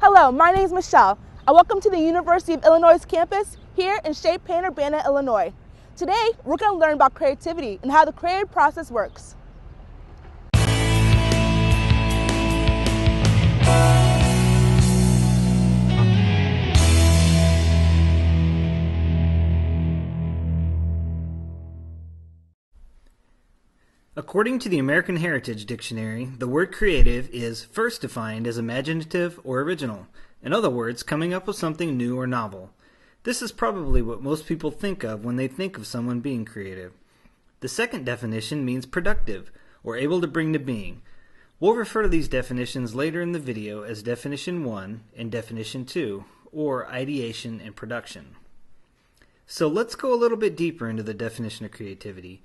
Hello, my name is Michelle, and welcome to the University of Illinois campus here in Champaign-Urbana, Illinois. Today, we're going to learn about creativity and how the creative process works. According to the American Heritage Dictionary, the word creative is first defined as imaginative or original. In other words, coming up with something new or novel. This is probably what most people think of when they think of someone being creative. The second definition means productive, or able to bring to being. We'll refer to these definitions later in the video as Definition 1 and Definition 2, or ideation and production. So let's go a little bit deeper into the definition of creativity.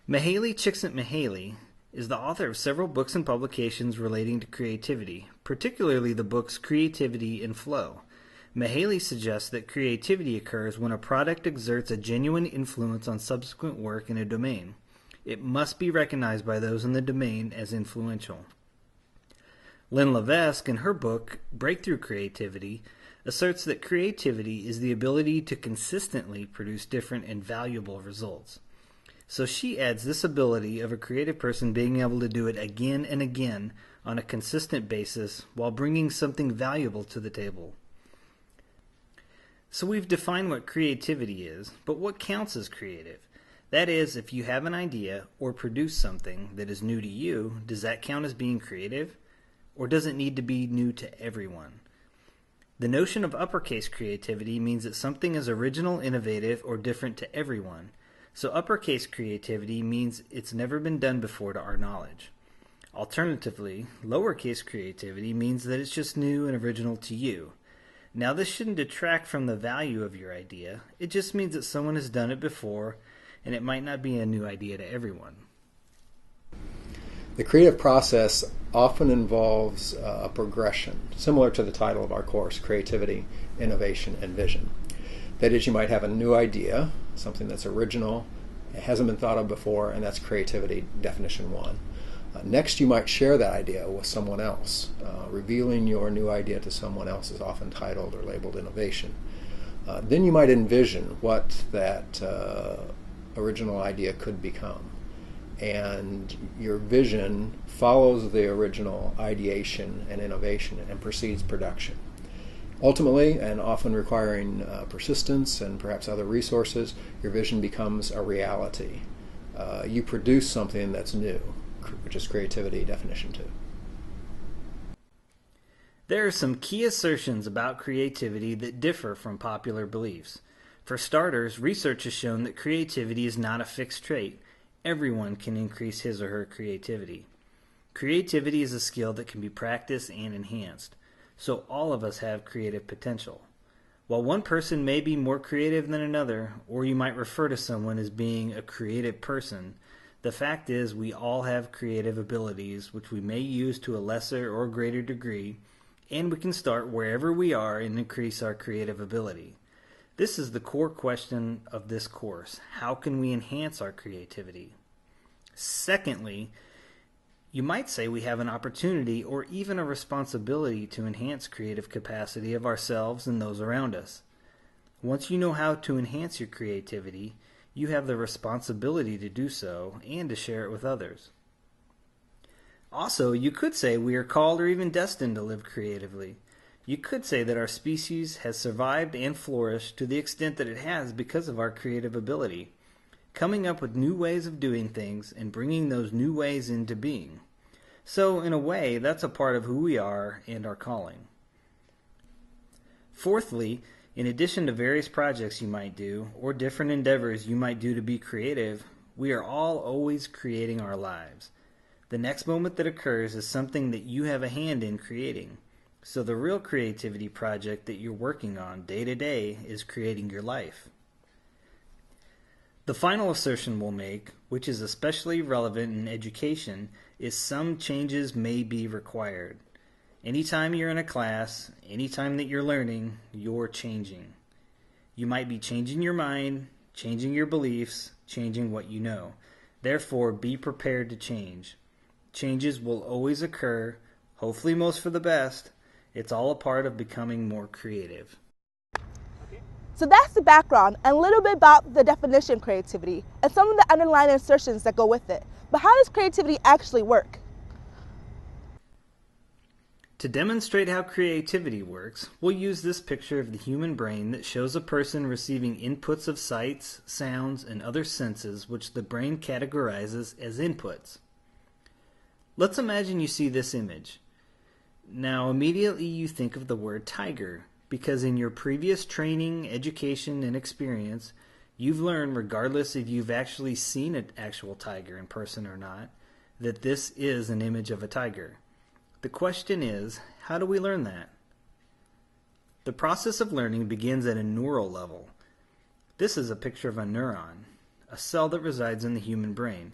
Mihaly Csikszentmihalyi is the author of several books and publications relating to creativity, particularly the books Creativity and Flow. Mihaly suggests that creativity occurs when a product exerts a genuine influence on subsequent work in a domain. It must be recognized by those in the domain as influential. Lynn Levesque, in her book Breakthrough Creativity, asserts that creativity is the ability to consistently produce different and valuable results. So she adds this ability of a creative person being able to do it again and again on a consistent basis while bringing something valuable to the table. So we've defined what creativity is, but what counts as creative? That is, if you have an idea or produce something that is new to you, does that count as being creative? Or does it need to be new to everyone? The notion of uppercase creativity means that something is original, innovative, or different to everyone. So uppercase creativity means it's never been done before to our knowledge. Alternatively, lowercase creativity means that it's just new and original to you. Now this shouldn't detract from the value of your idea. It just means that someone has done it before and it might not be a new idea to everyone. The creative process often involves a progression, similar to the title of our course, Creativity, Innovation, and Vision. That is, you might have a new idea, something that's original, it hasn't been thought of before, and that's creativity, definition 1. Next, you might share that idea with someone else. Revealing your new idea to someone else is often titled or labeled innovation. Then you might envision what that original idea could become. And your vision follows the original ideation and innovation and precedes production. Ultimately, and often requiring persistence and perhaps other resources, your vision becomes a reality. You produce something that's new, which is creativity, definition 2. There are some key assertions about creativity that differ from popular beliefs. For starters, research has shown that creativity is not a fixed trait. Everyone can increase his or her creativity. Creativity is a skill that can be practiced and enhanced. So all of us have creative potential. While one person may be more creative than another, or you might refer to someone as being a creative person, the fact is we all have creative abilities which we may use to a lesser or greater degree, and we can start wherever we are and increase our creative ability. This is the core question of this course. How can we enhance our creativity? Secondly, you might say we have an opportunity or even a responsibility to enhance creative capacity of ourselves and those around us. Once you know how to enhance your creativity, you have the responsibility to do so and to share it with others. Also, you could say we are called or even destined to live creatively. You could say that our species has survived and flourished to the extent that it has because of our creative ability, coming up with new ways of doing things and bringing those new ways into being. So, in a way, that's a part of who we are and our calling. Fourthly, in addition to various projects you might do, or different endeavors you might do to be creative, we are all always creating our lives. The next moment that occurs is something that you have a hand in creating. So the real creativity project that you're working on day to day is creating your life. The final assertion we'll make, which is especially relevant in education, is some changes may be required. Anytime you're in a class, anytime that you're learning, you're changing. You might be changing your mind, changing your beliefs, changing what you know. Therefore, be prepared to change. Changes will always occur, hopefully most for the best, It's all a part of becoming more creative. So that's the background and a little bit about the definition of creativity and some of the underlying assertions that go with it. But how does creativity actually work? To demonstrate how creativity works, we'll use this picture of the human brain that shows a person receiving inputs of sights, sounds, and other senses which the brain categorizes as inputs. Let's imagine you see this image. Now immediately you think of the word tiger, because in your previous training, education, and experience, you've learned, regardless if you've actually seen an actual tiger in person or not, that this is an image of a tiger. The question is, how do we learn that? The process of learning begins at a neural level. This is a picture of a neuron, a cell that resides in the human brain.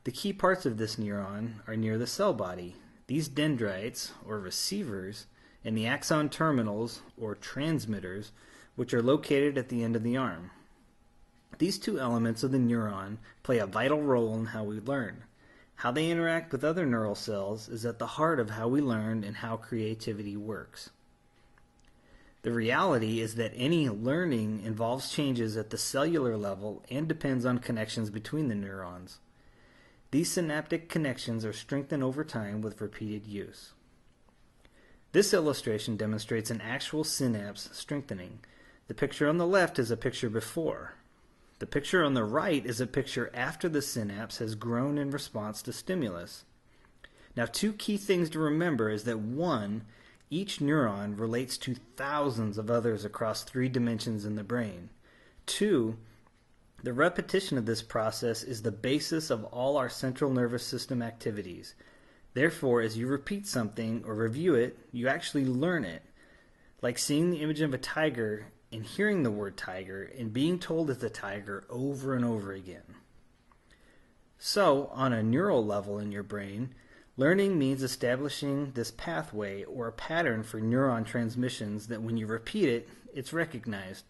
The key parts of this neuron are near the cell body. These dendrites, or receivers, and the axon terminals, or transmitters, which are located at the end of the arm. These two elements of the neuron play a vital role in how we learn. How they interact with other neural cells is at the heart of how we learn and how creativity works. The reality is that any learning involves changes at the cellular level and depends on connections between the neurons. These synaptic connections are strengthened over time with repeated use. This illustration demonstrates an actual synapse strengthening. The picture on the left is a picture before. The picture on the right is a picture after the synapse has grown in response to stimulus. Now, two key things to remember is that 1, each neuron relates to thousands of others across 3 dimensions in the brain. 2, the repetition of this process is the basis of all our central nervous system activities. Therefore, as you repeat something or review it, you actually learn it. Like seeing the image of a tiger and hearing the word tiger and being told it's a tiger over and over again. So, on a neural level in your brain, learning means establishing this pathway or a pattern for neuron transmissions that when you repeat it, it's recognized.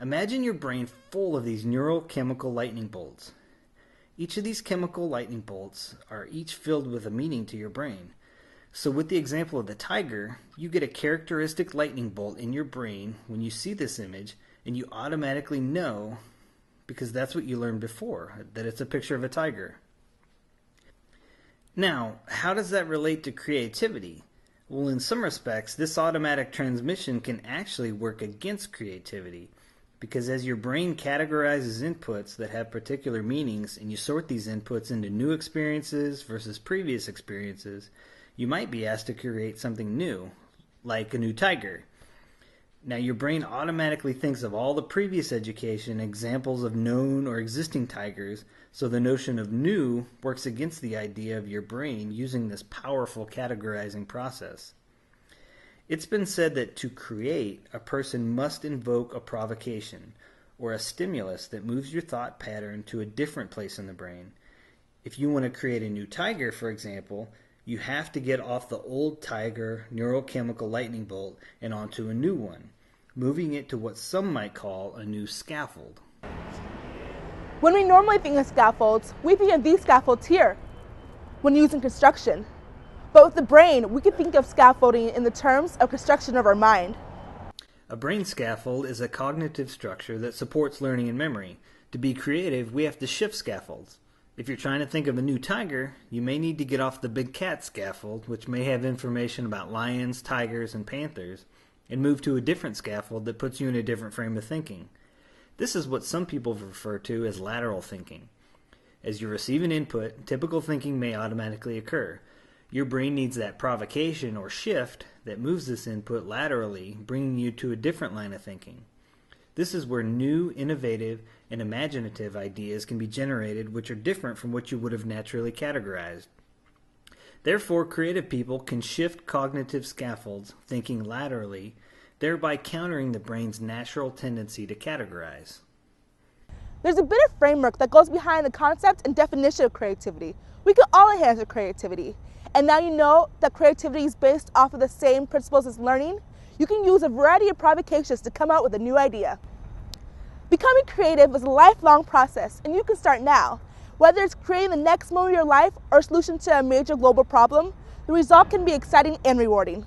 Imagine your brain full of these neurochemical lightning bolts. Each of these chemical lightning bolts are each filled with a meaning to your brain. So with the example of the tiger, you get a characteristic lightning bolt in your brain when you see this image, and you automatically know, because that's what you learned before, that it's a picture of a tiger. Now, how does that relate to creativity? Well, in some respects, this automatic transmission can actually work against creativity, because as your brain categorizes inputs that have particular meanings, and you sort these inputs into new experiences versus previous experiences, you might be asked to create something new, like a new tiger. Now your brain automatically thinks of all the previous education examples of known or existing tigers, so the notion of new works against the idea of your brain using this powerful categorizing process. It's been said that to create, a person must invoke a provocation, or a stimulus that moves your thought pattern to a different place in the brain. If you want to create a new tiger, for example, you have to get off the old tiger neurochemical lightning bolt and onto a new one, moving it to what some might call a new scaffold. When we normally think of scaffolds, we think of these scaffolds here when using construction. But with the brain, we can think of scaffolding in the terms of construction of our mind. A brain scaffold is a cognitive structure that supports learning and memory. To be creative, we have to shift scaffolds. If you're trying to think of a new tiger, you may need to get off the big cat scaffold, which may have information about lions, tigers, and panthers, and move to a different scaffold that puts you in a different frame of thinking. This is what some people refer to as lateral thinking. As you receive an input, typical thinking may automatically occur. Your brain needs that provocation or shift that moves this input laterally, bringing you to a different line of thinking. This is where new, innovative, and imaginative ideas can be generated which are different from what you would have naturally categorized. Therefore, creative people can shift cognitive scaffolds, thinking laterally, thereby countering the brain's natural tendency to categorize. There's a bit of framework that goes behind the concept and definition of creativity. We can all enhance our creativity. And now you know that creativity is based off of the same principles as learning. You can use a variety of provocations to come out with a new idea. Becoming creative is a lifelong process, and you can start now. Whether it's creating the next moment of your life or a solution to a major global problem, the result can be exciting and rewarding.